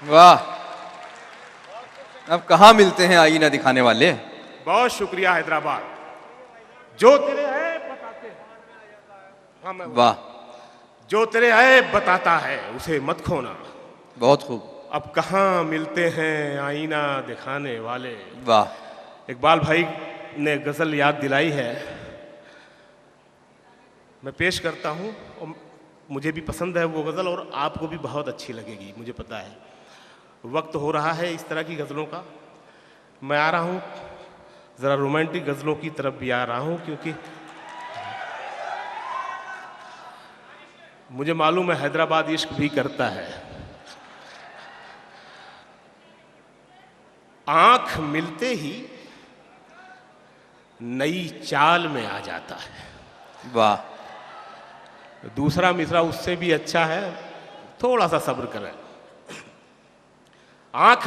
वाह, अब कहाँ मिलते हैं आईना दिखाने वाले। बहुत शुक्रिया हैदराबाद। जो तेरे है बताते हैं। हाँ, वाह, जो तेरे है बताता है उसे मत खोना। बहुत खूब। अब कहाँ मिलते हैं आईना दिखाने वाले। वाह, इकबाल भाई ने गजल याद दिलाई है, मैं पेश करता हूँ। और मुझे भी पसंद है वो गजल और आपको भी बहुत अच्छी लगेगी, मुझे पता है। वक्त हो रहा है इस तरह की गजलों का। मैं आ रहा हूँ जरा रोमांटिक गजलों की तरफ भी आ रहा हूँ, क्योंकि मुझे मालूम है हैदराबाद इश्क भी करता है। आंख मिलते ही नई चाल में आ जाता है। वाह, दूसरा मिसरा उससे भी अच्छा है, थोड़ा सा सब्र करें। आंख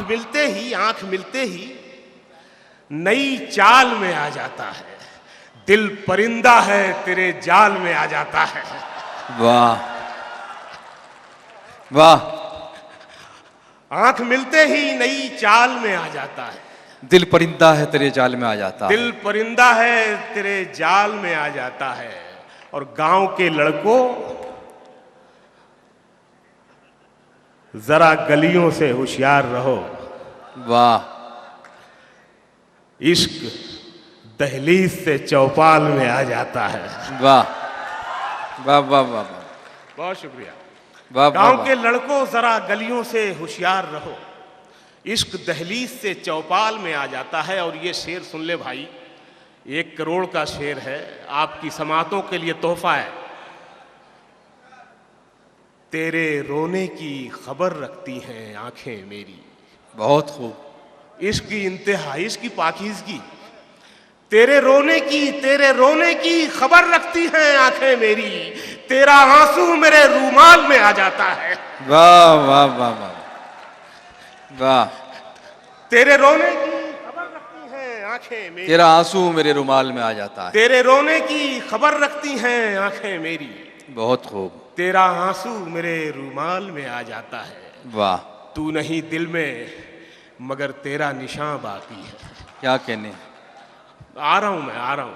मिलते ही नई चाल में आ जाता है। दिल परिंदा है तेरे जाल में आ जाता है। वाह, वाह, आंख मिलते ही नई चाल में आ जाता है। दिल परिंदा है तेरे जाल में आ जाता है। दिल परिंदा है तेरे जाल में आ जाता है। और गांव के लड़कों जरा गलियों से होशियार रहो। वाह, इश्क दहलीज से चौपाल में आ जाता है। वाह, वाह, वाह, वाह, वाह, बहुत शुक्रिया। वाह, गांव वाह, के लड़कों जरा गलियों से होशियार रहो। इश्क दहलीज से चौपाल में आ जाता है। और ये शेर सुन ले भाई, 1 करोड़ का शेर है, आपकी समातों के लिए तोहफा है। तेरे रोने की खबर रखती हैं आंखें मेरी। बहुत खूब। इश्क की इंतहा, इश्क की पाकीज़गी। तेरे रोने की खबर रखती हैं आंखें मेरी। तेरा आंसू मेरे रूमाल में आ जाता है। वाह, वाह, वाह, वाह, वाह, तेरे रोने की खबर रखती हैं आंखें मेरी। तेरा आंसू मेरे रुमाल में आ जाता है। तेरे रोने की खबर रखती हैं आंखें मेरी। बहुत खूब। तेरा आंसू मेरे रूमाल में आ जाता है। वाह, तू नहीं दिल में मगर तेरा निशान बाकी है। क्या कहने। आ रहा हूं।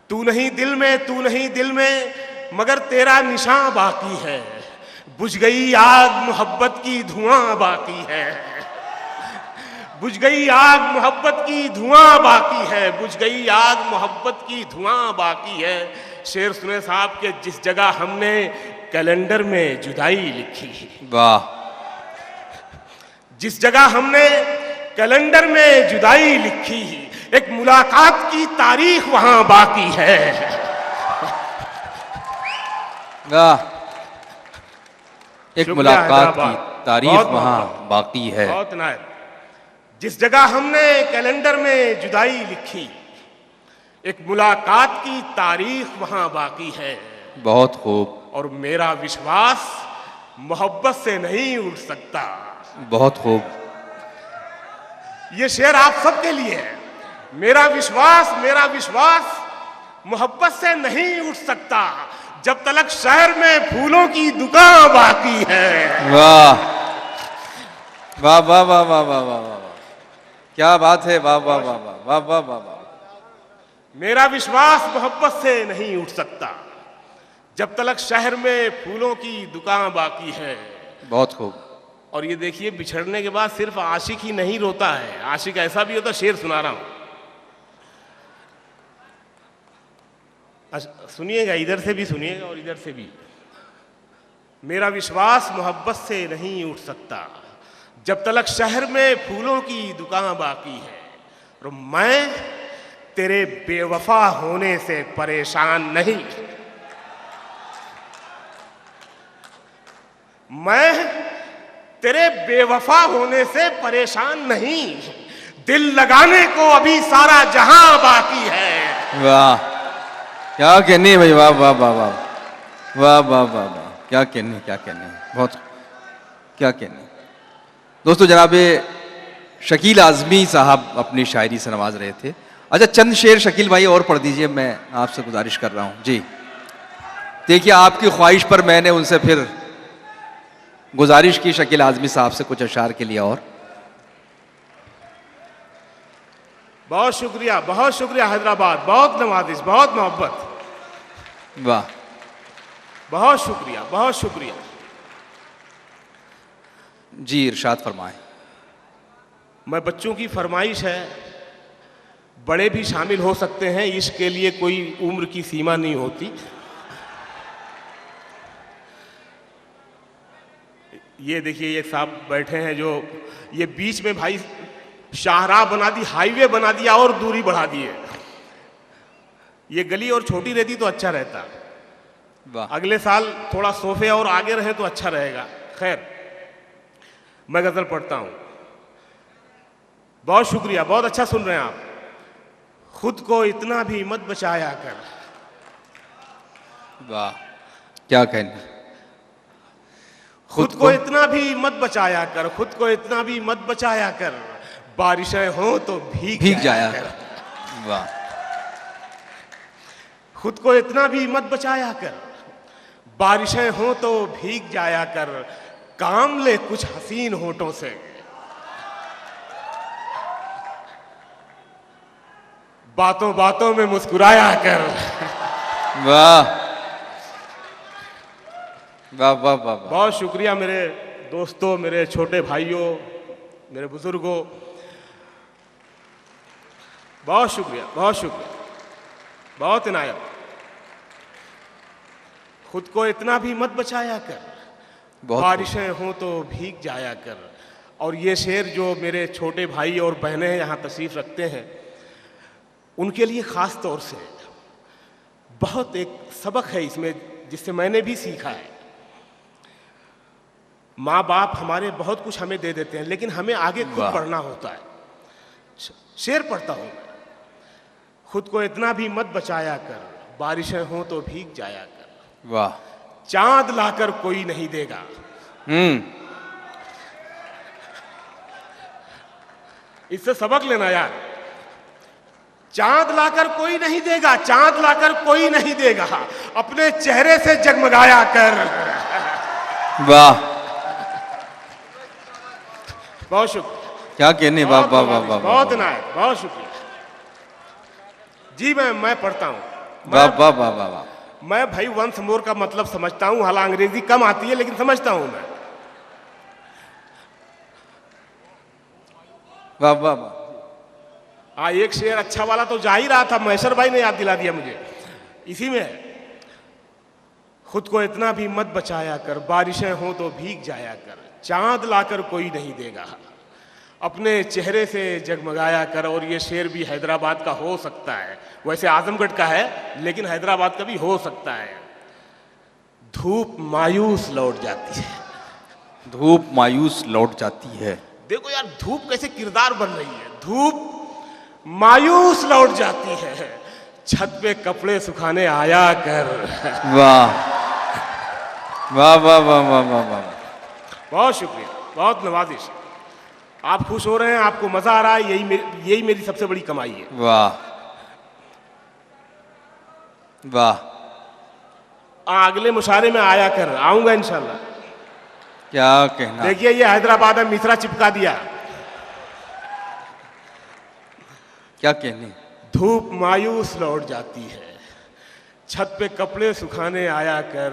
तू नहीं दिल में मगर तेरा निशान बाकी है। बुझ गई आग मोहब्बत की धुआं बाकी है। बुझ गई आग मोहब्बत की धुआं बाकी है। बुझ गई आग मोहब्बत की धुआं बाकी है। शेर सुने साहब के जिस जगह हमने कैलेंडर में जुदाई लिखी। वाह, जिस जगह हमने कैलेंडर में जुदाई लिखी, एक मुलाकात की तारीख वहां बाकी है। वाह, एक मुलाकात की तारीख बहुत वहां बहुत बाकी है। बहुत नायब। जिस जगह हमने कैलेंडर में जुदाई लिखी, एक मुलाकात की तारीख वहां बाकी है। बहुत खूब। और मेरा विश्वास मोहब्बत से नहीं उठ सकता। बहुत खूब। ये शेर आप सबके लिए है। मेरा विश्वास मोहब्बत से नहीं उठ सकता जब तक शहर में फूलों की दुकान बाकी है। वाह, वाह, वाह, वाह, वाह, वाह, वाह, वाह, क्या बात है। वाह, वाह, वाह, वाह, वाह, वाह, वाह, वाह। मेरा विश्वास मोहब्बत से नहीं उठ सकता जब तक शहर में फूलों की दुकान बाकी है। बहुत खूब। और ये देखिए, बिछड़ने के बाद सिर्फ आशिक ही नहीं रोता है, आशिक ऐसा भी होता। शेर सुना रहा हूं, सुनिएगा, इधर से भी सुनिएगा और इधर से भी। मेरा विश्वास मोहब्बत से नहीं उठ सकता जब तक शहर में फूलों की दुकान बाकी है। और मैं तेरे बेवफा होने से परेशान नहीं। मैं तेरे बेवफा होने से परेशान नहीं। दिल लगाने को अभी सारा जहां बाकी है। वाह, क्या कहने भाई। वाह, वाह, वाह, वाह, वाह, वाह, वाह, वाह, क्या कहने। बहुत क्या कहने। दोस्तों, जनाब शकील आज़मी साहब अपनी शायरी से नवाज रहे थे। अच्छा, चंद शेर शकील भाई और पढ़ दीजिए, मैं आपसे गुजारिश कर रहा हूँ जी। देखिए, आपकी ख्वाहिश पर मैंने उनसे फिर गुजारिश की शकील आज़मी साहब से कुछ अशार के लिए और। बहुत शुक्रिया हैदराबाद, बहुत नवाजिश, बहुत मोहब्बत। वाह, बहुत शुक्रिया। जी इरशाद फरमाएं। मैं बच्चों की फरमाइश है, बड़े भी शामिल हो सकते हैं, इसके लिए कोई उम्र की सीमा नहीं होती। ये देखिए, ये साहब बैठे हैं जो ये बीच में भाई शाहराह बना दी, हाईवे बना दिया और दूरी बढ़ा दी है। ये गली और छोटी रहती तो अच्छा रहता। वाह, अगले साल थोड़ा सोफे और आगे रहे तो अच्छा रहेगा। खैर, मैं गजल पढ़ता हूं। बहुत शुक्रिया, बहुत अच्छा सुन रहे हैं आप। खुद को इतना भी मत बचाया कर। वाह, क्या कहना। खुद को इतना भी मत बचाया कर, खुद को इतना भी मत बचाया कर, बारिशें हो तो भीग जाया कर। वाह, खुद को इतना भी मत बचाया कर, बारिशें हो तो भीग जाया कर, काम ले कुछ हसीन होठों से, बातों बातों में मुस्कुराया कर। वाह, वाह, वाह, वाह, वाह। बहुत शुक्रिया मेरे दोस्तों, मेरे छोटे भाइयों, मेरे बुजुर्गों, बहुत शुक्रिया, बहुत इनायत। खुद को इतना भी मत बचाया कर, बारिशें हों तो भीग जाया कर। और ये शेर जो मेरे छोटे भाई और बहनें यहाँ तशरीफ रखते हैं, उनके लिए ख़ास तौर से बहुत एक सबक है इसमें, जिससे मैंने भी सीखा है। माँ बाप हमारे बहुत कुछ हमें दे देते हैं, लेकिन हमें आगे खुद बढ़ना होता है। शेर पढ़ता हूँ मैं। खुद को इतना भी मत बचाया कर, बारिशें हों तो भीग जाया कर। वाह, चांद लाकर कोई नहीं देगा। इससे सबक लेना यार। चांद लाकर कोई नहीं देगा, चांद लाकर कोई नहीं देगा, अपने चेहरे से जगमगाया कर। वाह, बहुत शुक्रिया, क्या कहने। वाह, वाह, वाह, वाह, बहुत इनायत, बहुत शुक्रिया जी। मैं पढ़ता हूँ। वाह, वाह, वाह, वाह, वाह। मैं भाई वंस मोर का मतलब समझता हूँ, हालांकि अंग्रेजी कम आती है, लेकिन समझता हूँ मैं। वाह, वाह, वाह। एक शेर अच्छा वाला तो जा ही रहा था, मैसर भाई ने याद दिला दिया मुझे। इसी में है, खुद को इतना भी मत बचाया कर, बारिशें हों तो भीग जाया कर, चांद लाकर कोई नहीं देगा, अपने चेहरे से जगमगाया कर। और ये शेर भी हैदराबाद का हो सकता है, वैसे आजमगढ़ का है, लेकिन हैदराबाद का भी हो सकता है। धूप मायूस लौट जाती है। धूप मायूस लौट जाती है। देखो यार, धूप कैसे किरदार बन रही है। धूप मायूस लौट जाती है, छत पे कपड़े सुखाने आया कर। वाह, वाह, वाह, वाह, वाह, वाह, वाह। बहुत शुक्रिया, बहुत नवाजिश। आप खुश हो रहे हैं, आपको मजा आ रहा है, यही मेरी सबसे बड़ी कमाई है। वाह, वाह। अगले मुशारे में आया कर, आऊंगा इंशाल्लाह। क्या कहना। देखिए, ये हैदराबाद में मिसरा चिपका दिया। क्या कहने। धूप मायूस लौट जाती है, छत पे कपड़े सुखाने आया कर।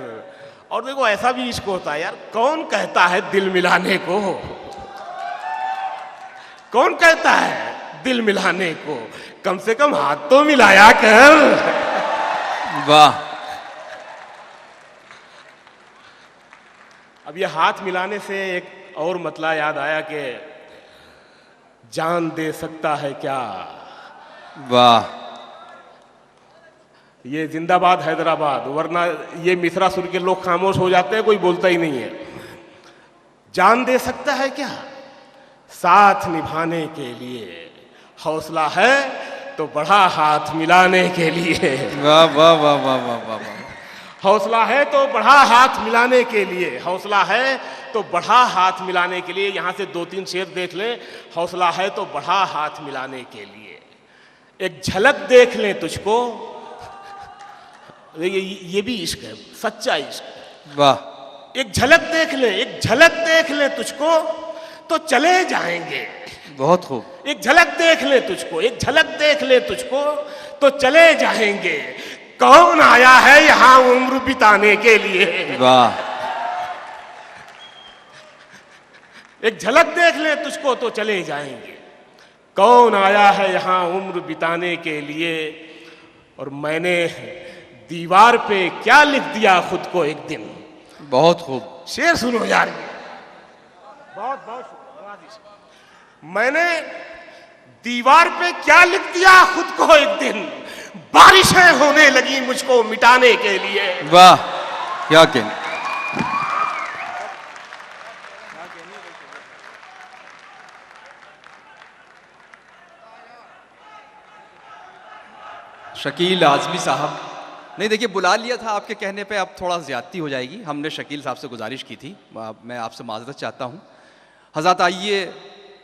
और देखो, ऐसा भी इश्क होता है यार। कौन कहता है दिल मिलाने को? कौन कहता है दिल मिलाने को? कम से कम हाथ तो मिलाया कर। वाह। अब ये हाथ मिलाने से एक और मतला याद आया कि जान दे सकता है क्या। वाह। ये जिंदाबाद हैदराबाद, वरना ये मिसरा सुन के लोग खामोश हो जाते हैं, कोई बोलता ही नहीं है। जान दे सकता है क्या साथ निभाने के लिए, हौसला है तो बढ़ा हाथ मिलाने के लिए। वाह, वाह, वाह, वाह, वाह, वाह, वाह। हौसला है तो बढ़ा हाथ मिलाने के लिए, हौसला है तो बढ़ा हाथ मिलाने के लिए। यहां से 2-3 शेर देख लें। हौसला है तो बढ़ा हाथ मिलाने के लिए, एक झलक देख लें तुझको। ये भी इश्क है, सच्चा इश्क। वाह। एक झलक देख ले, एक झलक देख ले तुझको तो चले जाएंगे। बहुत खूब। एक झलक देख ले तुझको, एक झलक देख ले तुझको तो चले जाएंगे। कौन आया है यहां उम्र बिताने के लिए? वाह। एक झलक देख ले तुझको तो चले जाएंगे। कौन आया है यहां उम्र बिताने के लिए? और मैंने दीवार पे क्या लिख दिया खुद को एक दिन। बहुत खूब। शेर सुनो यार, बहुत बहुत मैंने दीवार पे क्या लिख दिया खुद को एक दिन। बारिशें होने लगी मुझको मिटाने के लिए। वाह, क्या कहने। शकील आज़मी साहब, नहीं देखिए बुला लिया था आपके कहने पे, अब थोड़ा ज़्यादती हो जाएगी। हमने शकील साहब से गुजारिश की थी, मैं आपसे माज़रत चाहता हूँ। हज़रत आइए,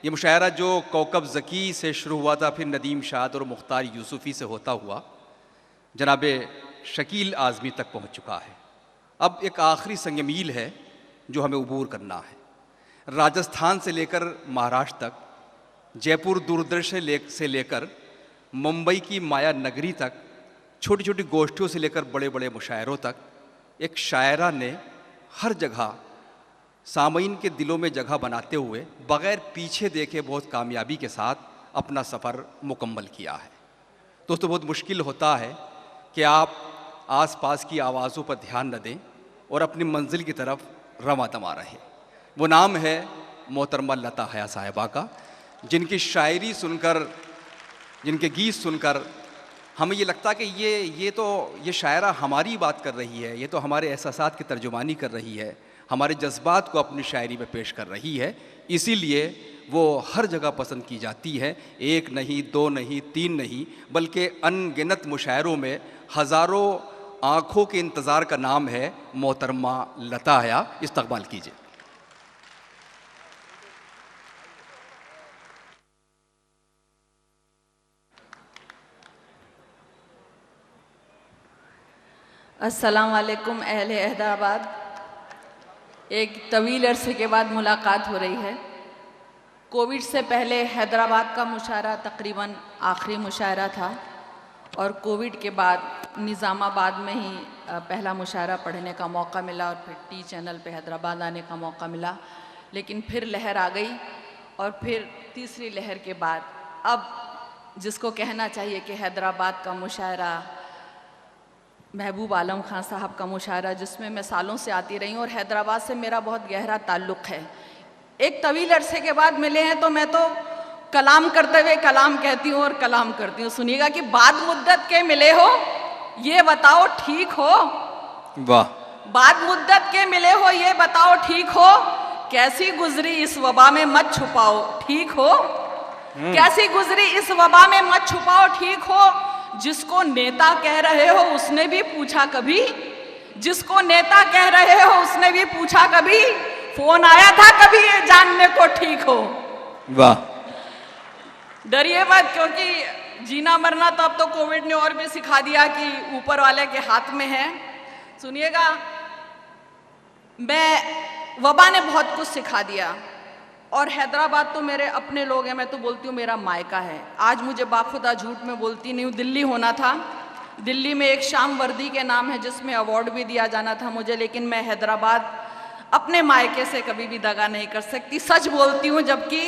ये मुशायरा जो कौकब ज़की से शुरू हुआ था, फिर नदीम शाद और मुख्तार यूसुफ़ी से होता हुआ जनाब शकील आज़मी तक पहुँच चुका है। अब एक आखिरी संग मील है जो हमें अबूर करना है। राजस्थान से लेकर महाराष्ट्र तक, जयपुर दूरदर्शन से लेकर मुंबई की माया नगरी तक, छोटी छोटी गोष्ठियों से लेकर बड़े बड़े मुशायरों तक, एक शायरा ने हर जगह सामईन के दिलों में जगह बनाते हुए बग़ैर पीछे देखे बहुत कामयाबी के साथ अपना सफ़र मुकम्मल किया है। दोस्तों, बहुत मुश्किल होता है कि आप आसपास की आवाज़ों पर ध्यान न दें और अपनी मंजिल की तरफ रवां दमा रहे। वो नाम है मोहतरमा लता हया साहिबा का, जिनकी शायरी सुनकर, जिनके गीत सुनकर हमें ये लगता कि ये शायरा हमारी बात कर रही है, ये तो हमारे एहसासात की तर्जुमानी कर रही है, हमारे जज्बात को अपनी शायरी में पेश कर रही है। इसीलिए वो हर जगह पसंद की जाती है। एक नहीं, दो नहीं, तीन नहीं, बल्कि अनगिनत मुशायरों में हज़ारों आँखों के इंतज़ार का नाम है मोहतरमा लता हया। इस्तकबाल कीजिए। अस्सलाम वालेकुम अहले हैदराबाद। एक तवील अरसे के बाद मुलाकात हो रही है। कोविड से पहले हैदराबाद का मुशायरा तकरीबन आखिरी मुशायरा था और कोविड के बाद निज़ामाबाद में ही पहला मुशायरा पढ़ने का मौका मिला और फिर टी चैनल पे हैदराबाद आने का मौका मिला। लेकिन फिर लहर आ गई और फिर तीसरी लहर के बाद अब जिसको कहना चाहिए कि हैदराबाद का मुशायरा, महबूब आलम खान साहब का मुशायरा, जिसमें मैं सालों से आती रही हूँ और हैदराबाद से मेरा बहुत गहरा ताल्लुक़ है। एक तवील अरसे के बाद मिले हैं तो मैं तो कलाम करते हुए कलाम कहती हूँ और कलाम करती हूँ। सुनिएगा कि बाद मुद्दत के मिले हो, ये बताओ ठीक हो। वाह। बाद मुद्दत के मिले हो, ये बताओ ठीक हो। कैसी गुजरी इस वबा में मत छुपाओ, ठीक हो। कैसी गुजरी इस वबा में मत छुपाओ, ठीक हो। जिसको नेता कह रहे हो उसने भी पूछा कभी, जिसको नेता कह रहे हो उसने भी पूछा कभी, फोन आया था कभी ये जानने को, ठीक हो। वाह। डरिए मत, क्योंकि जीना मरना तो अब तो कोविड ने और भी सिखा दिया कि ऊपर वाले के हाथ में है। सुनिएगा, वबा ने बहुत कुछ सिखा दिया और हैदराबाद तो मेरे अपने लोग हैं। मैं तो बोलती हूँ मेरा मायका है। आज मुझे बाखुदा झूठ में बोलती नहीं हूँ, दिल्ली होना था। दिल्ली में एक शाम वर्दी के नाम है जिसमें अवार्ड भी दिया जाना था मुझे, लेकिन मैं हैदराबाद अपने मायके से कभी भी दगा नहीं कर सकती। सच बोलती हूँ, जबकि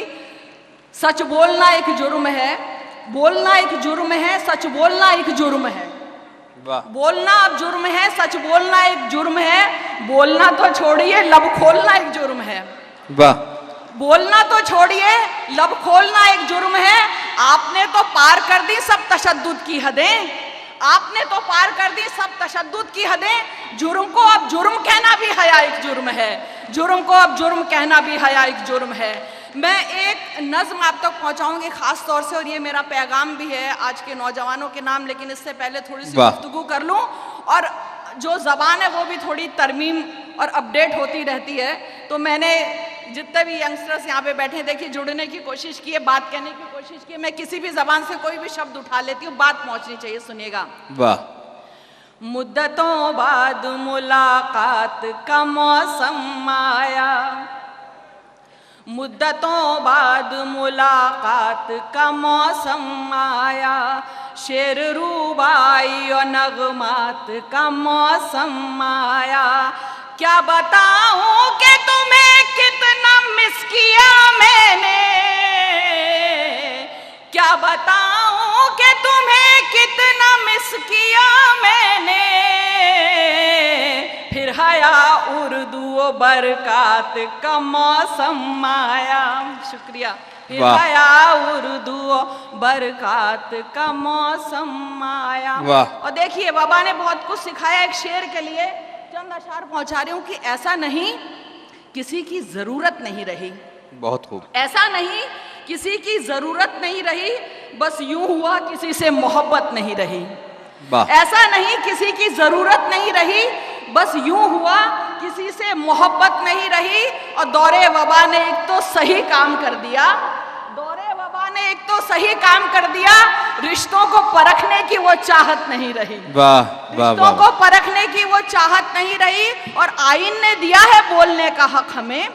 सच बोलना एक जुर्म है, बोलना एक जुर्म है, सच बोलना एक जुर्म है। बोलना अब जुर्म है, सच बोलना एक जुर्म है। बोलना तो छोड़िए, लब खोलना एक जुर्म है। वाह। बोलना तो छोड़िए, लब खोलना एक जुर्म है। आपने तो पार कर दी सब तशद्दुद की हदें, आपने तो पार कर दी सब तशद्दुद की हदें। जुर्म को अब जुर्म कहना भी हया एक जुर्म है, जुर्म को अब जुर्म कहना भी हया एक जुर्म है। मैं एक नज़्म आप तक पहुंचाऊंगी खास तौर से, और ये मेरा पैगाम भी है आज के नौजवानों के नाम, लेकिन इससे पहले थोड़ी सी गुफ्तगू कर लूं। और जो ज़बान है वो भी थोड़ी तरमीम और अपडेट होती रहती है। तो मैंने जितने भी यंगस्टर्स यहाँ पे बैठे देखिए, जुड़ने की कोशिश की है, बात कहने की कोशिश की है। मैं किसी भी ज़बान से कोई भी शब्द उठा लेती हूँ, बात पहुँचनी चाहिए। सुनिएगा। वाह। मुद्दतों बाद मुलाकात का मौसम आया, मुद्दतों बाद मुलाकात का मौसम आया, शेर रूबाई और नगमात का मौसम आया। क्या बताऊं कि तुम्हें कितना मिस किया मैंने, क्या बताऊं कि तुम्हें कितना मिस किया मैंने, फिर हया उर्दू बरकात का मौसम आया। शुक्रिया। फिर हया उर्दू बरकात का मौसम आया। वाह। और देखिए बाबा ने बहुत कुछ सिखाया। एक शेर के लिए चंद अशार पहुंचा रही हूं कि ऐसा नहीं किसी की जरूरत नहीं रही, बहुत खूब। ऐसा नहीं किसी की जरूरत नहीं रही, बस यूं हुआ किसी से मोहब्बत नहीं रही। ऐसा नहीं किसी की जरूरत नहीं रही, बस यूं हुआ किसी से मोहब्बत नहीं रही। और दौरे वबा ने एक तो सही काम कर दिया, दौरे वबा ने एक तो सही काम कर दिया, रिश्तों को परखने की वो चाहत नहीं रही। वाह वाह। रिश्तों को परखने की वो चाहत नहीं रही। और आइन ने दिया है बोलने का हक हमें,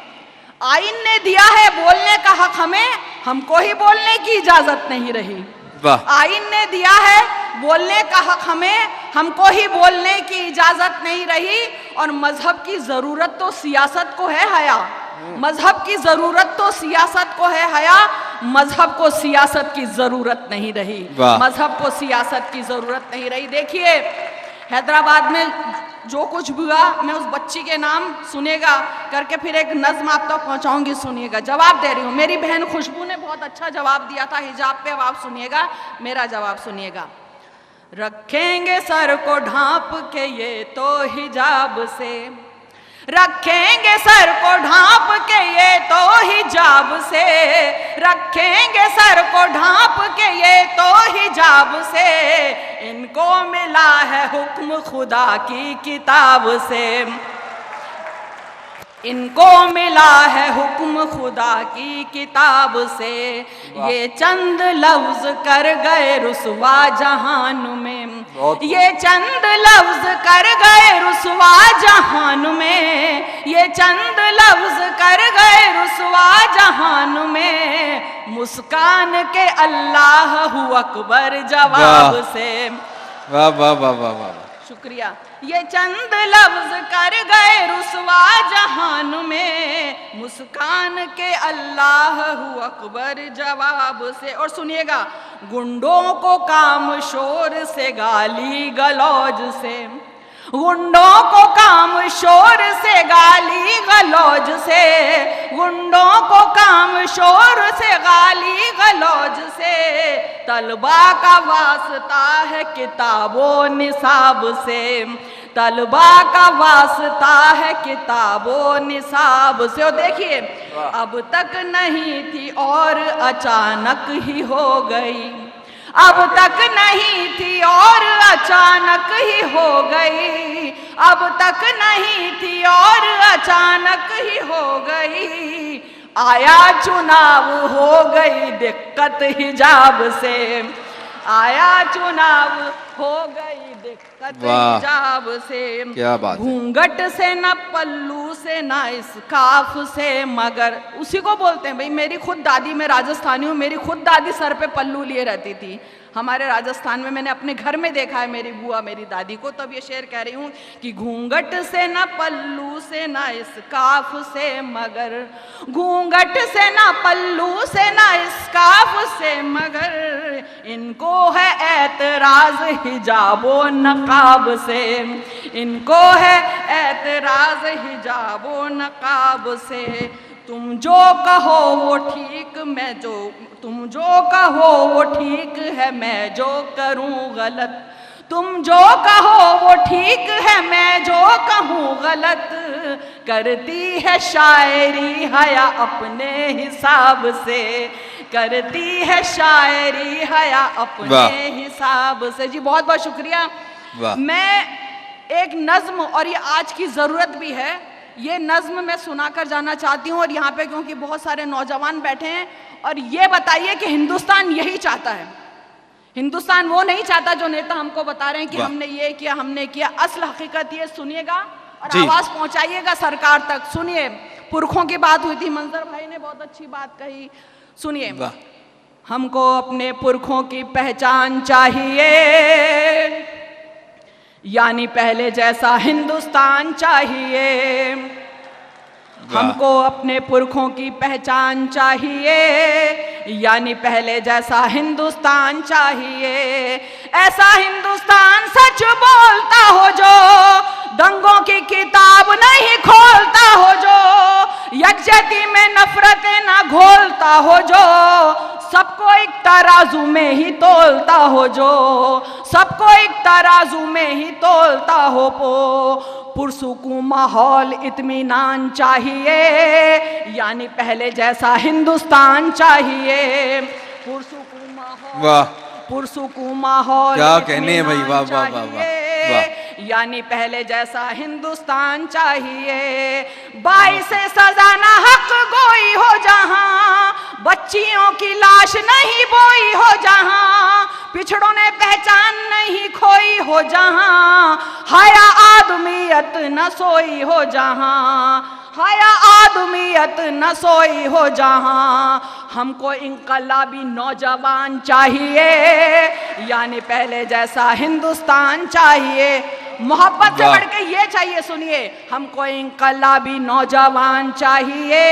आइन ने दिया है बोलने का हक हमें, हमको ही बोलने की इजाजत नहीं रही। आइन ने दिया है बोलने का हक हमें, हमको ही बोलने की इजाजत नहीं रही। और मजहब की जरूरत तो सियासत को है हया, मजहब की जरूरत तो सियासत को है हया, मजहब को सियासत की जरूरत नहीं रही, मजहब को सियासत की जरूरत नहीं रही। देखिए हैदराबाद में जो कुछ भी हुआ, मैं उस बच्ची के नाम सुनेगा करके फिर एक नज्म आप तक पहुंचाऊंगी, सुनिएगा। जवाब दे रही हूँ, मेरी बहन खुशबू ने बहुत अच्छा जवाब दिया था हिजाब पे, अब आप सुनिएगा मेरा जवाब सुनिएगा। रखेंगे सर को ढांप के ये तो हिजाब से, रखेंगे सर को ढांप के ये तो हिजाब से, रखेंगे सर को ढांप के ये तो हिजाब से, इनको मिला है हुक्म खुदा की किताब से, इनको मिला है हुक्म खुदा की किताब से। ये चंद लफ्ज कर गए रुसवा जहान में, ये चंद लफ्ज कर गए रुसवा जहान में, ये चंद लफ्ज कर गए रुसवा जहान में, मुस्कान के अल्लाह हू अकबर जवाब से। वाह वाह वाह वाह वाह। शुक्रिया। ये चंद लफ्ज कर गए रुसवा जहान में, मुस्कान के अल्लाह हू अकबर जवाब से। और सुनिएगा, गुंडों को काम शोर से गाली गलौज से, गुंडों को काम शोर से गाली गलौज से, गुंडों को काम शोर से गाली गलौज से, तलबा का वास्ता है किताबों निसाब से, तलबा का वास्ता है किताबों निसाब से। और देखिए अब तक नहीं थी और अचानक ही हो गई, अब तक नहीं थी और अचानक ही हो गई, अब तक नहीं थी और अचानक ही हो गई, आया चुनाव हो गई दिक्कत हिजाब से, आया चुनाव हो गई दिक्कत हिजाब से। क्या बात। घूंघट से न पल्लू से न स्काफ से, मगर उसी को बोलते हैं भाई। मेरी खुद दादी, मैं राजस्थानी हूँ, मेरी खुद दादी सर पे पल्लू लिए रहती थी। हमारे राजस्थान में मैंने अपने घर में देखा है मेरी बुआ मेरी दादी को। तब ये शेर कह रही हूँ कि घूंघट से न पल्लू से न स्काफ से, मगर घूंघट से न पल्लू से न स्काफ से, मगर इनको है एतराज हिजाबो नकाब से, इनको है एतराज हिजाबो नकाब से। तुम जो कहो वो ठीक, मैं जो, तुम जो कहो वो ठीक है, मैं जो करूं गलत, तुम जो कहो वो ठीक है, मैं जो कहूँ गलत, करती है शायरी हया अपने हिसाब से, करती है शायरी हया अपने हिसाब से। जी बहुत बहुत शुक्रिया। मैं एक नज्म, और ये आज की ज़रूरत भी है, ये नज्म मैं सुनाकर जाना चाहती हूँ। और यहाँ पे क्योंकि बहुत सारे नौजवान बैठे हैं, और ये बताइए कि हिंदुस्तान यही चाहता है, हिंदुस्तान वो नहीं चाहता जो नेता हमको बता रहे हैं कि वाह। हमने ये किया, हमने किया। असल हकीकत ये सुनिएगा और जी। आवाज पहुंचाइएगा सरकार तक। सुनिए, पुरखों की बात हुई थी, मंजर भाई ने बहुत अच्छी बात कही, सुनिए। वाह। हमको अपने पुरखों की पहचान चाहिए, यानी पहले जैसा हिंदुस्तान चाहिए। हमको अपने पुरखों की पहचान चाहिए, यानी पहले जैसा हिंदुस्तान चाहिए। ऐसा हिंदुस्तान सच बोलता हो जो दंगों की किताब नहीं खोलता हो, जो यकजहती में नफरतें ना घोलता हो, जो सबको एक तराजू में ही तोलता हो, जो सबको एक तराजू में ही तोलता हो। पुरसुकून माहौल इत्मीनान चाहिए, यानी पहले जैसा हिंदुस्तान चाहिए। पुरसुकून माहौल, वाह, पुरसुकून माहौल क्या कहने हैं भाई, वाह वाह वाह वाह चाहिए, वाह। यानी पहले जैसा हिंदुस्तान चाहिए। 22 से सजा ना हक गोई हो जहां, बच्चियों की लाश नहीं बोई हो जहां, पिछड़ों ने पहचान नहीं खोई हो जहां, हाया आदमियत न सोई हो जहां, हाया आदमियत न सोई हो जहां। हमको इनकलाबी नौजवान चाहिए, यानी पहले जैसा हिंदुस्तान चाहिए। मोहब्बत से बढ़ के ये चाहिए, सुनिए, हमको इनकलाबी नौजवान चाहिए,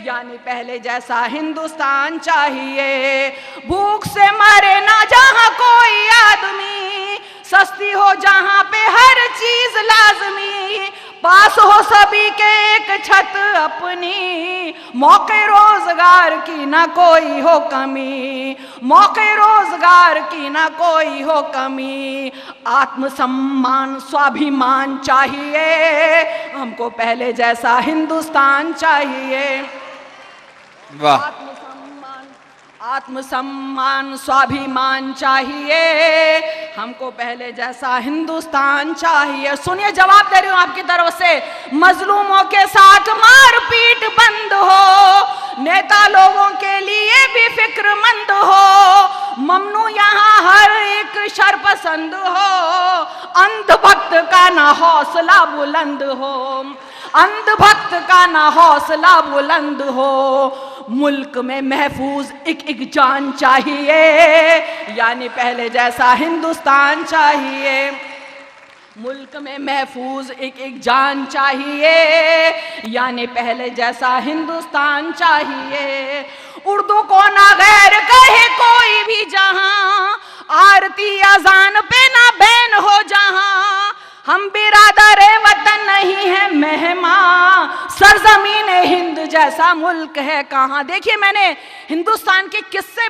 यानी पहले जैसा हिंदुस्तान चाहिए। भूख से मरे ना जहां कोई आदमी, सस्ती हो जहां पे हर चीज लाजमी, पास हो सभी के एक छत अपनी, मौके रोजगार की ना कोई हो कमी, मौके रोजगार की ना कोई हो कमी। आत्मसम्मान स्वाभिमान चाहिए, हमको पहले जैसा हिंदुस्तान चाहिए। वाह, आत्मसम्मान स्वाभिमान चाहिए, हमको पहले जैसा हिंदुस्तान चाहिए। सुनिए, जवाब दे रही हूं आपकी तरफ से। मजलूमों के साथ मारपीट बंद हो, नेता लोगों के लिए भी फिक्रमंद हो, ममनू यहाँ हर एक शर पसंद हो, अंधभक्त का ना हौसला बुलंद हो, अंधभक्त का ना हौसला बुलंद हो। मुल्क में महफूज एक एक जान चाहिए, यानी पहले जैसा हिंदुस्तान चाहिए। मुल्क में महफूज एक एक जान चाहिए, यानी पहले जैसा हिंदुस्तान चाहिए। उर्दू को ना गैर कहे कोई भी जहां, आरती अजान पे ना बैन हो जहां, हम बिरादर वतन नहीं है मेहमान, सरजमीन हिंद जैसा मुल्क है कहाँ। देखिए, मैंने हिंदुस्तान के किससे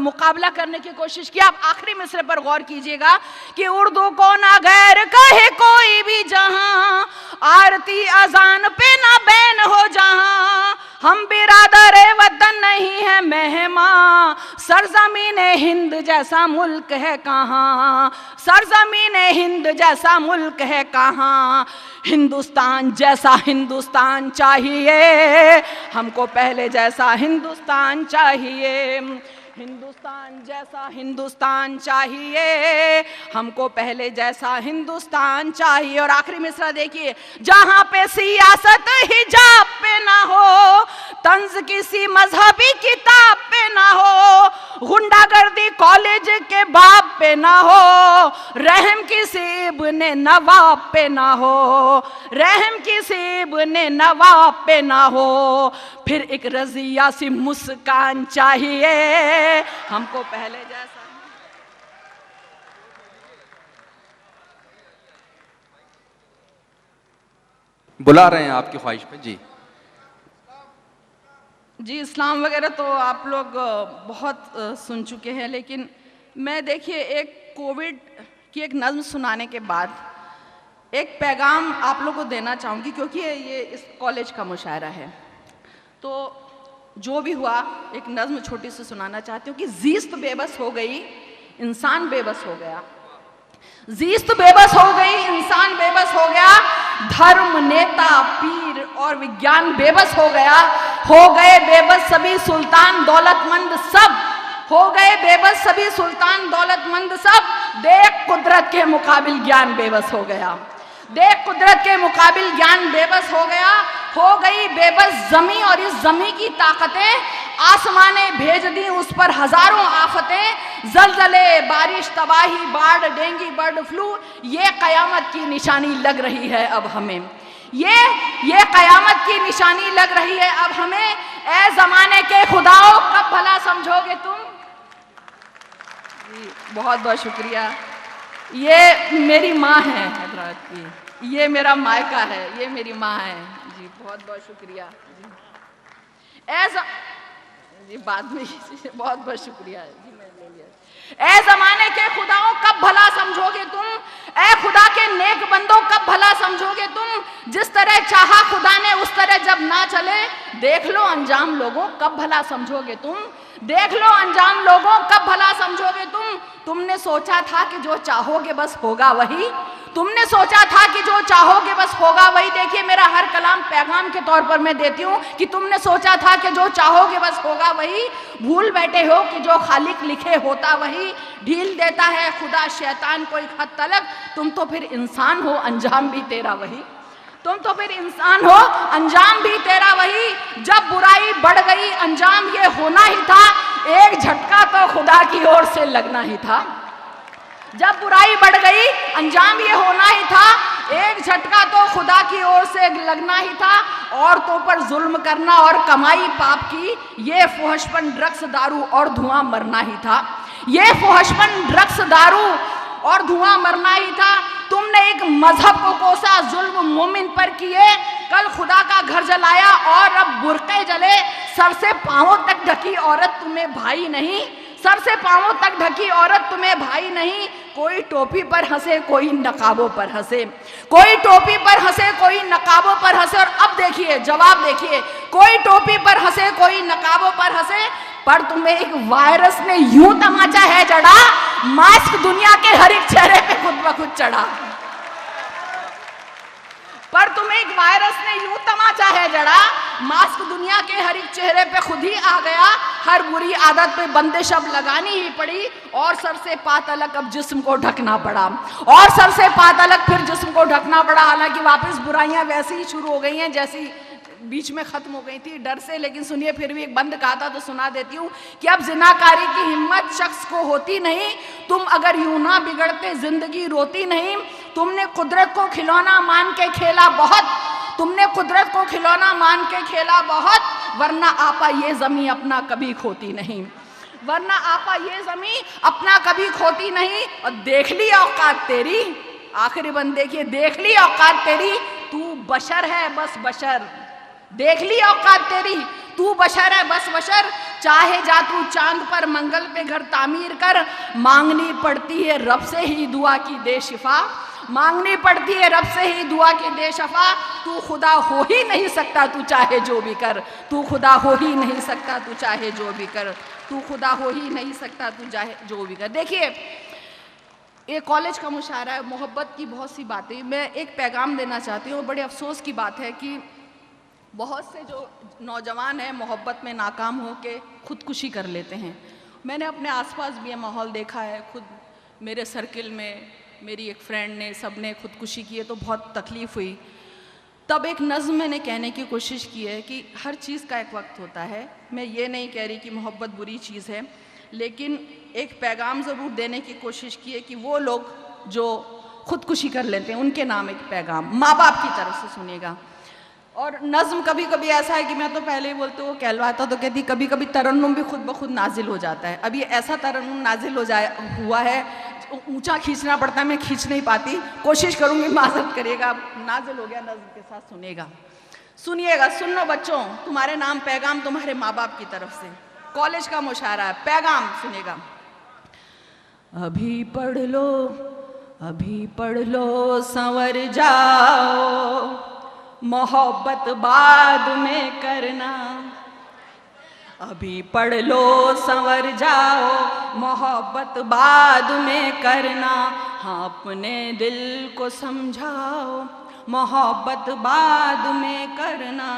मुकाबला करने की कोशिश की। आप आखिरी मिसरे पर गौर कीजिएगा कि उर्दू को ना गैर कहे कोई भी जहां, आरती अजान पे ना बैन हो जहां, हम बिरादर वतन नहीं है मेहमान, सरजमीन हिंद जैसा मुल्क है कहाँ, सरजमीन हिंद जैसा मुल्क है कहाँ। हिंदुस्तान जैसा हिंदुस्तान चाहिए, हमको पहले जैसा हिंदुस्तान चाहिए। हिंदुस्तान जैसा हिंदुस्तान चाहिए, हमको पहले जैसा हिंदुस्तान चाहिए। और आखिरी मिसरा देखिए, जहां पे सियासत हिजाब पे ना हो, तंज किसी मजहबी किताब पे ना हो, गुंडागर्दी कॉलेज के बाप पे ना हो, रहम किसी इब्ने नवाब पे ना हो, रहम किसी इब्ने नवाब पे ना हो, फिर एक रजिया सी मुस्कान चाहिए, हमको पहले जैसा। बुला रहे हैं आपकी ख्वाहिश पे जी। जी, इस्लाम वगैरह तो आप लोग बहुत सुन चुके हैं, लेकिन मैं देखिए एक कोविड की एक नज़्म सुनाने के बाद एक पैगाम आप लोगों को देना चाहूँगी, क्योंकि ये इस कॉलेज का मुशायरा है। तो जो भी हुआ, एक नज़्म छोटी सी सुनाना चाहती हूँ कि जीस्त बेबस हो गई, इंसान बेबस हो गया, जीस्त बेबस हो गई, इंसान बेबस हो गया, धर्म नेता पीर और विज्ञान बेबस हो गया, हो गए बेबस सभी सुल्तान दौलतमंद सब, हो गए बेबस सभी सुल्तान दौलतमंद सब, देख कुदरत के मुकाबिल ज्ञान बेबस हो गया। देख कुदरत के मुकाबिल ज्ञान बेबस हो गया। हो गई बेबस जमी और इस जमी की ताकतें, आसमाने भेज दी उस पर हजारों आफतें, जलजले, बारिश, तबाही, बाढ़, डेंगू, बर्ड फ्लू, ये कयामत की निशानी लग रही है अब हमें। ये कयामत की निशानी लग रही है अब हमें। ए जमाने के खुदाओ कब भला समझोगे तुम। जी बहुत बहुत शुक्रिया। ये मेरी माँ है हैदराबाद की, ये मेरा मायका है, ये मेरी माँ है। जी बहुत बहुत शुक्रिया। जी बाद में बहुत बहुत शुक्रिया जी, मैं ले लिया। ए जमाने के खुदाओं कब भला समझोगे तुम, ए खुदा के नेक बंदों कब भला समझोगे तुम। जिस तरह चाहा खुदा ने उस तरह जब ना चले, देख लो अंजाम लोगों कब भला समझोगे तुम। देख लो अंजाम लोगों कब भला समझोगे तुम। तुमने सोचा था कि जो चाहोगे बस होगा वही, तुमने सोचा था कि जो चाहोगे बस होगा वही। देखिए मेरा हर कलाम पैगाम के तौर पर मैं देती हूँ कि तुमने सोचा था कि जो चाहोगे बस होगा वही। भूल बैठे हो कि जो खालिक लिखे होता वही, ढील देता है खुदा शैतान को एक हद तलक। तुम तो फिर इंसान हो अंजाम भी तेरा वही, तुम तो फिर इंसान हो अंजाम भी तेरा वही। जब बुराई बढ़ गई अंजाम ये होना ही था, एक झटका तो खुदा की ओर से लगना ही था। जब बुराई बढ़ गई अंजाम ये होना ही था, एक झटका तो खुदा की ओर से लगना ही था। औरतों पर जुल्म करना और कमाई पाप की, ये फुहशपन ड्रग्स दारू और धुआं मरना ही था। ये फुहशपन ड्रग्स दारू और धुआं मरना ही था। तुमने एक मजहब को कोसा, जुल्म मोमिन पर किए, कल खुदा का घर जलाया और अब बुरके जले। सर से पांवों तक ढकी औरत तुम्हें भाई नहीं, सर से पांवों तक ढकी औरत तुम्हें भाई नहीं। कोई टोपी पर हंसे कोई नकाबों पर हंसे, कोई टोपी पर हंसे कोई नकाबों पर हंसे। और अब देखिए जवाब देखिए, कोई टोपी पर हंसे कोई नकाबों पर हंसे। पर तुम्हें एक वायरस ने यूं तमाचा है जड़ा, मास्क दुनिया के हर एक चेहरे पे खुद ब खुद चढ़ा। पर तुम्हें एक वायरस ने यूं तमाचा है जड़ा, मास्क दुनिया के हर एक चेहरे पे खुद ही आ गया। हर बुरी आदत पे बंदिश अब लगानी ही पड़ी, और सर से पाँ तलक अब जिस्म को ढकना पड़ा, और सर से पाँ तलक फिर जिस्म को ढकना पड़ा। हालांकि वापस बुराइयां वैसी ही शुरू हो गई हैं जैसी बीच में खत्म हो गई थी डर से। लेकिन सुनिए फिर भी एक बंद कहा था तो सुना देती हूँ कि अब जिनाकारी की हिम्मत शख्स को होती नहीं। तुम अगर यूं ना बिगड़ते जिंदगी रोती नहीं। तुमने कुदरत को खिलौना मान के खेला बहुत, तुमने कुदरत को खिलौना मान के खेला बहुत, वरना आपा ये जमी अपना कभी खोती नहीं, वरना आपा ये जमी अपना कभी खोती नहीं। और देख ली औकात तेरी, आखिरी बंद देखिए, देख ली औकात तेरी, तू बशर है बस बशर। देख ली औकात तेरी, तू बशर है बस बशर। चाहे जा तू चांद पर मंगल पे घर तामीर कर, मांगनी पड़ती है रब से ही दुआ की दे शिफा, मांगनी पड़ती है रब से ही दुआ की दे शफा। तू खुदा हो ही नहीं सकता तू चाहे जो भी कर, तू खुदा हो ही नहीं सकता तू चाहे जो भी कर, तू खुदा हो ही नहीं सकता तू चाहे जो भी कर। देखिए ये कॉलेज का मुशायरा है, मोहब्बत की बहुत सी बातें। मैं एक पैगाम देना चाहती हूँ। बड़े अफसोस की बात है कि बहुत से जो नौजवान हैं मोहब्बत में नाकाम हो के खुदकुशी कर लेते हैं। मैंने अपने आसपास भी ये माहौल देखा है, खुद मेरे सर्किल में मेरी एक फ्रेंड ने, सब ने खुदकुशी की है तो बहुत तकलीफ़ हुई। तब एक नज़्म मैंने कहने की कोशिश की है कि हर चीज़ का एक वक्त होता है। मैं ये नहीं कह रही कि मोहब्बत बुरी चीज़ है, लेकिन एक पैगाम ज़रूर देने की कोशिश की है कि वो लोग जो खुदकुशी कर लेते हैं उनके नाम एक पैगाम माँ बाप की तरफ से सुनिएगा। और नज़्म कभी कभी ऐसा है कि मैं तो पहले ही बोलती हूँ कहलवाता तो कहती, कभी कभी तरन्नुम भी खुद ब खुद नाजिल हो जाता है। अब ये ऐसा तरन्नुम नाजिल हुआ है, ऊंचा खींचना पड़ता है, मैं खींच नहीं पाती, कोशिश करूँगी, माजरत करिएगा। नाजिल हो गया, नज़्म के साथ सुनिएगा, सुनिएगा, सुन लो बच्चों, तुम्हारे नाम पैगाम तुम्हारे माँ बाप की तरफ से। कॉलेज का मुशायरा है, पैगाम सुनिएगा। अभी पढ़ लो, अभी पढ़ लो, संवर जाओ, मोहब्बत बाद में करना। अभी पढ़ लो संवर जाओ, मोहब्बत बाद में करना। हाँ अपने दिल को समझाओ, मोहब्बत बाद में करना।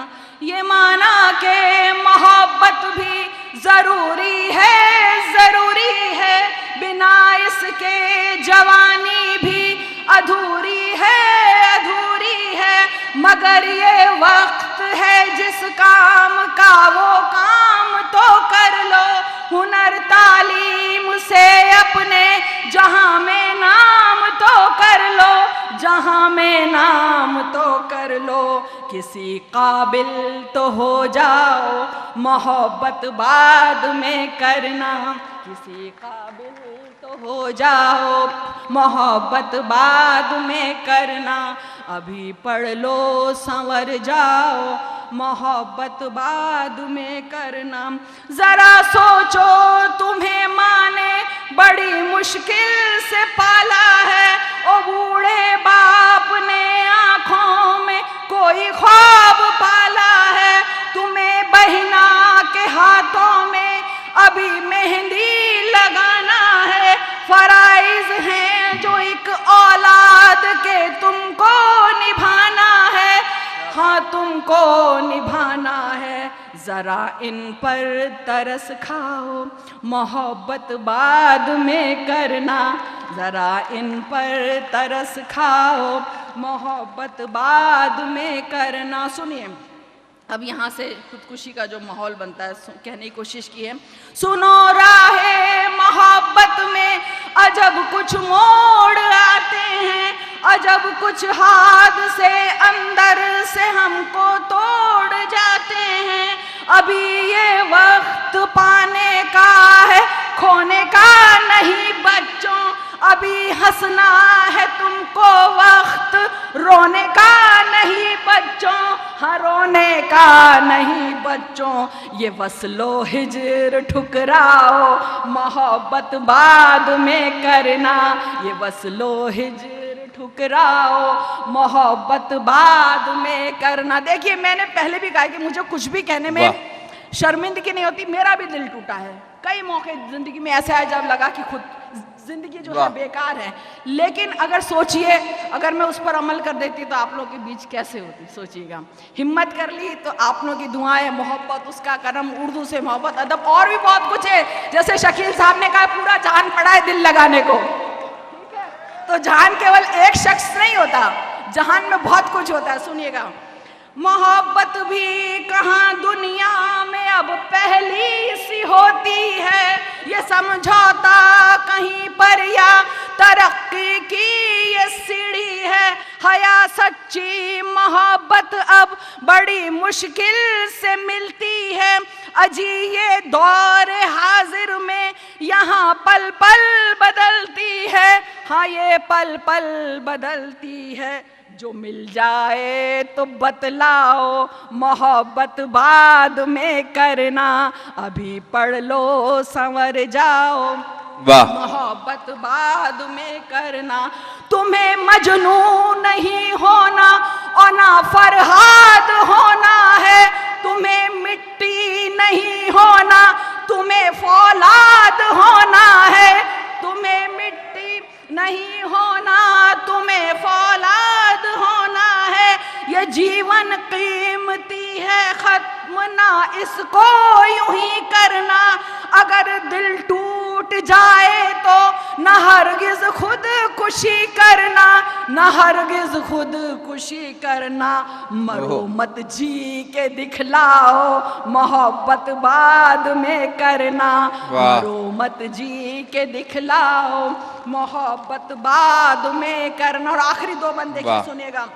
ये माना के मोहब्बत भी ज़रूरी है, अधूरी है मगर ये वक्त है जिस काम का वो काम तो कर लो। हुनर तालीम से अपने जहां में नाम तो कर लो, जहां में नाम तो कर लो। किसी काबिल तो हो जाओ, मोहब्बत बाद में करना। किसी काबिल तो हो जाओ, मोहब्बत बाद में करना। अभी पढ़ लो संवर जाओ, मोहब्बत बाद में करना। जरा सोचो तुम्हें माँ ने बड़ी मुश्किल से पाला है, ओ बूढ़े बाप ने आंखों में कोई ख्वाब पाला है। तुम्हें बहिना के हाथों में अभी मेहंदी लगाना है। फराइज हैं जो एक औलाद के तुमको निभाना है, हाँ तुमको निभाना है। जरा इन पर तरस खाओ, मोहब्बत बाद में करना। जरा इन पर तरस खाओ, मोहब्बत बाद में करना। सुनिए, अब यहाँ से खुदकुशी का जो माहौल बनता है कहने की कोशिश की है। सुनो राहे मोहब्बत में अजब कुछ मोड़ आते हैं, अजब कुछ हाथ से अंदर से हमको तोड़ जाते हैं। अभी ये वक्त पाने का है, खोने का नहीं बच्चों। अभी हंसना है तुमको, वक्त रोने का नहीं बच्चों। हाँ रोने का नहीं बच्चों। ये वस्लो हिजर ठुकराओ, मोहब्बत बाद में करना। ये वस्लो हिजर ठुकराओ, मोहब्बत बाद में करना। देखिए, मैंने पहले भी कहा कि मुझे कुछ भी कहने में शर्मिंदगी नहीं होती। मेरा भी दिल टूटा है, कई मौके जिंदगी में ऐसे आए जब लगा कि खुद जिंदगी जो है बेकार है। लेकिन अगर सोचिए, अगर मैं उस पर अमल कर देती तो आप लोगों के बीच कैसे होती, सोचिएगा। हिम्मत कर ली तो आप लोगों की दुआएं, मोहब्बत, उसका करम, उर्दू से मोहब्बत, अदब और भी बहुत कुछ है। जैसे शकील साहब ने कहा, पूरा जहान पड़ा है दिल लगाने को। ठीक है, तो जहान केवल एक शख्स नहीं होता, जहान में बहुत कुछ होता है। सुनिएगा, मोहब्बत भी कहाँ दुनिया में अब पहली सी होती है। ये समझौता कहीं पर या तरक्की की ये सीढ़ी है। हया सच्ची मोहब्बत अब बड़ी मुश्किल से मिलती है। अजी ये दौर हाजिर में यहाँ पल पल बदलती है। हाँ ये पल पल बदलती है। जो मिल जाए तो बतलाओ, मोहब्बत बाद में करना। अभी पढ़ लो संवर जाओ, मोहब्बत बाद में करना। तुम्हें मजनू नहीं होना और ना फरहाद होना है। तुम्हें मिट्टी नहीं होना, तुम्हें फौलाद होना है। तुम्हें मिट्टी नहीं होना, तुम्हें फौलाद होना है। ये जीवन कीमती है, खत्म ना इसको यूं ही करना। अगर दिल टूट जाए तो न हरगिज खुद खुशी करना, न हरगिज खुद खुशी करना। मरो मत जी के दिखलाओ, मोहब्बत बाद में करना। मरो मत जी के दिखलाओ, मोहब्बत बाद में करना। और आखिरी दो बंदे की सुनिएगा।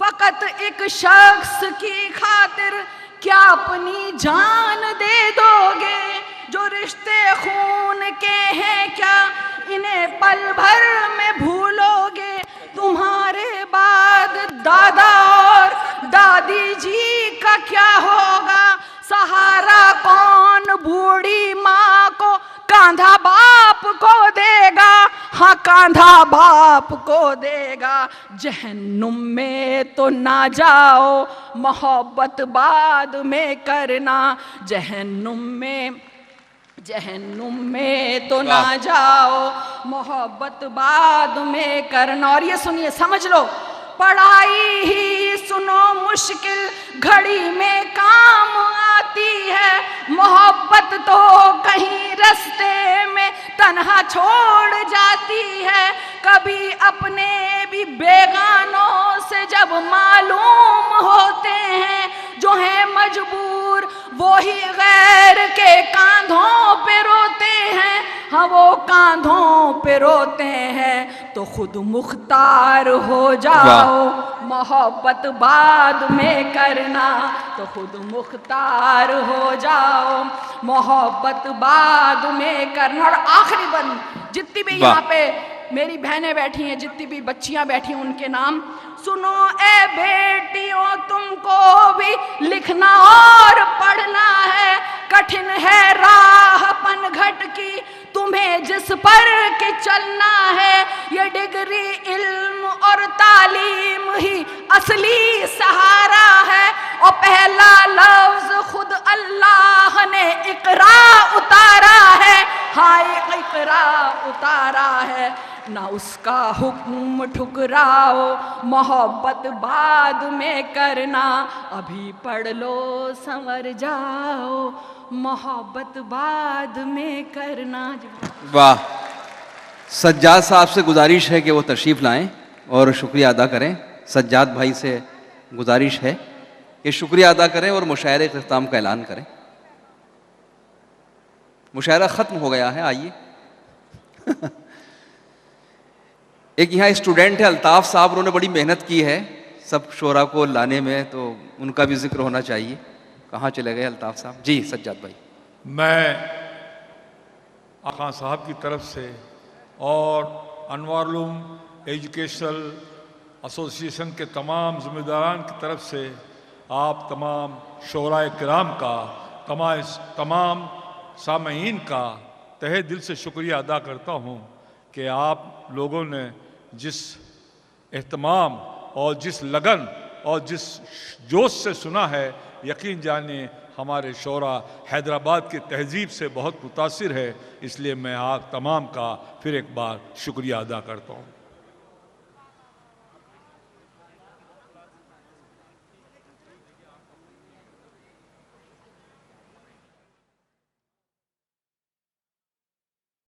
फकत एक शख्स की खातिर क्या अपनी जान दे दोगे? जो रिश्ते खून के हैं क्या इन्हें पल भर में भूलोगे? तुम्हारे बाद दादा और दादी जी का क्या होगा? सहारा कौन बूढ़ी माँ को कांधा बाप को देगा? हाँ कांधा बाप को देगा। जहन्नुम में तो ना जाओ, मोहब्बत बाद में करना। जहन्नुम में तो ना जाओ, मोहब्बत बाद में करना। और ये सुनिए, समझ लो, पढ़ाई ही सुनो मुश्किल घड़ी में काम आती है। मोहब्बत तो कहीं रास्ते में तन्हा छोड़ जाती है। कभी अपने भी बेगानों से जब मालूम होते हैं, जो है मजबूर वो ही गैर के कांधों पे रोते हैं। हाँ, वो कांधों पे रोते हैं तो खुद मुख्तार हो जाओ, मोहब्बत बाद में करना, तो खुद मुख्तार हो जाओ, मोहब्बत बाद में करना। और आखिरी बंद, जितनी भी यहाँ पे मेरी बहनें बैठी हैं, जितनी भी बच्चियां बैठी हैं, उनके नाम सुनो। ए बेटियों, तुमको भी लिखना और पढ़ना है, कठिन है राह पनघट की, तुम्हें जिस पर के चलना है। ये डिग्री, इल्म और तालीम ही असली सहारा है। और पहला लफ्ज खुद अल्लाह ने इकरा उतारा है। हाय इकरा उतारा है, ना उसका हुक्म ठुकराओ, मोहब्बत बाद में करना, अभी पढ़ लो संवर जाओ, मोहब्बत बाद में करना। वाह। सज्जाद साहब से गुजारिश है कि वो तशरीफ़ लाएं और शुक्रिया अदा करें। सज्जाद भाई से गुजारिश है कि शुक्रिया अदा करें और मुशायरे के इख्तिताम का ऐलान करें। मुशायरा ख़त्म हो गया है, आइए। एक यहाँ स्टूडेंट है अल्ताफ़ साहब, उन्होंने बड़ी मेहनत की है सब शोरा को लाने में, तो उनका भी जिक्र होना चाहिए। कहाँ चले गए अल्ताफ़ साहब? जी सज्जाद भाई। मैं आका साहब की तरफ से और अनवारुल एजुकेशनल एसोसिएशन के तमाम ज़िम्मेदारान की तरफ से आप तमाम शोराए किराम का, तमाम सामईन का तहे दिल से शुक्रिया अदा करता हूँ कि आप लोगों ने जिस एहतमाम और जिस लगन और जिस जोश से सुना है, यकीन जानिए हमारे शोरा हैदराबाद की तहजीब से बहुत मुतासिर है। इसलिए मैं आप तमाम का फिर एक बार शुक्रिया अदा करता हूँ।